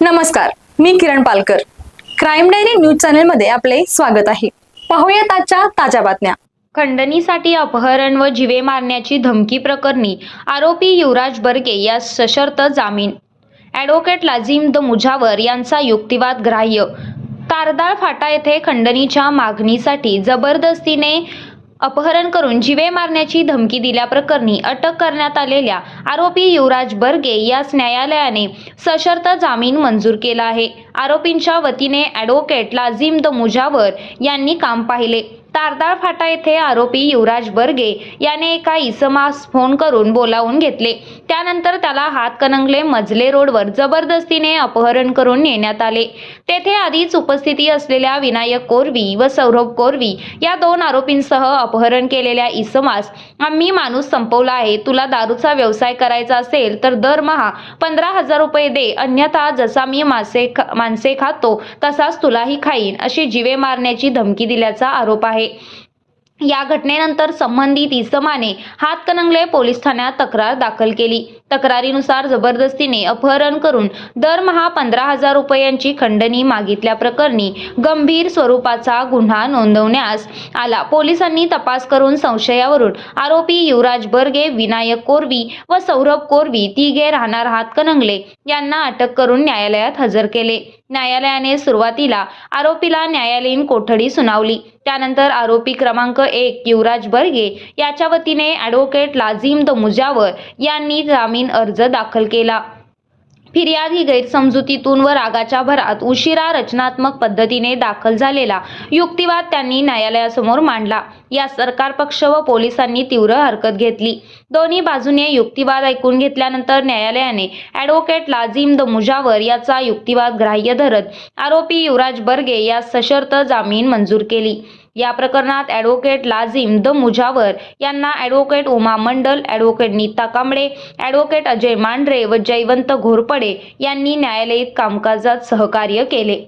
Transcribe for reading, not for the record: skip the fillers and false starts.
नमस्कार, मी किरण Palkar. Crime diary news चॅनलमध्ये आपले स्वागत आहे. पाहूयात आजच्या ताज्या बातम्या. खंडणीसाठी अपहरण व जीवे मारण्याची धमकी प्रकरणी आरोपी युवराज बर्गे यास सशर्त जामीन. ॲडव्होकेट लाझिम द मुजावर यांचा युक्तिवाद ग्राह्य. तारदाळ फाटा येथे खंडणीच्या मागणीसाठी जबरदस्तीने अपहरण करून जीवे मारण्याची धमकी दिल्याप्रकरणी अटक करण्यात आलेल्या आरोपी युवराज बर्गे यास न्यायालयाने सशर्त जामीन मंजूर केला आहे. आरोपींच्या वतीने ॲडव्होकेट लाझिम द मुजावर यांनी काम पाहिले. तारदाळ फाटा येथे आरोपी युवराज बर्गे याने एका इसमास फोन करून बोलावून घेतले. त्यानंतर त्याला हातकणंगले मजले रोडवर जबरदस्तीने अपहरण करून नेण्यात आले. तेथे आधीच उपस्थिती असलेल्या विनायक कोरवी व सौरभ कोरवी या दोन आरोपींसह अपहरण केलेल्या इसमास, आम्ही माणूस संपवला आहे, तुला दारूचा व्यवसाय करायचा असेल तर दरमहा 15,000 रुपये दे, अन्यथा जसा मी माणसे खातो तसाच तुलाही खाईन, अशी जीवे मारण्याची धमकी दिल्याचा आरोप आहे. या घटनेनंतर संबंधित इसमाने हातकणंगले पोलीस ठाण्यात तक्रार दाखल केली. तक्रारीनुसार जबरदस्तीने अपहरण करून दरमहा 15,000 रुपयांची खंडणी मागितल्याप्रकरणी गंभीर स्वरूपाचा गुन्हा नोंदवण्यास आला. पोलिसांनी तपास करून संशयावरून आरोपी युवराज बर्गे, विनायक कोरवी व सौरभ कोरवी तिघे राहणार हातकणंगले यांना अटक करून न्यायालयात हजर केले. न्यायालयाने सुरुवातीला आरोपीला न्यायालयीन कोठडी सुनावली. त्यानंतर आरोपी क्रमांक 1 युवराज बर्गे याच्या वतीने ॲडव्होकेट लाझिम द मुजावर यांनी जामीन अर्ज दाखल केला. फिर्यादी गैरसमजुतीतून व रागाच्या भरात उशिरा रचनात्मक पद्धतीने दाखल झालेला युक्तिवाद त्यांनी न्यायालयासमोर मांडला. या सरकार पक्ष व पोलिसांनी तीव्र हरकत घेतली. दोन्ही बाजूने युक्तिवाद ऐकून घेतल्यानंतर न्यायालयाने ॲडव्होकेट लाझिम द मुजावर याचा युक्तिवाद ग्राह्य धरत आरोपी युवराज बर्गे यास सशर्त जामीन मंजूर केली. या प्रकरणात ॲडव्होकेट लाझिम द मुजावर यांना ॲडव्होकेट उमा मंडल, ॲडव्होकेट नीता कांबळे, ॲडव्होकेट अजय मांढरे व जयवंत घोरपडे यांनी न्यायालयीन कामकाजात सहकार्य केले.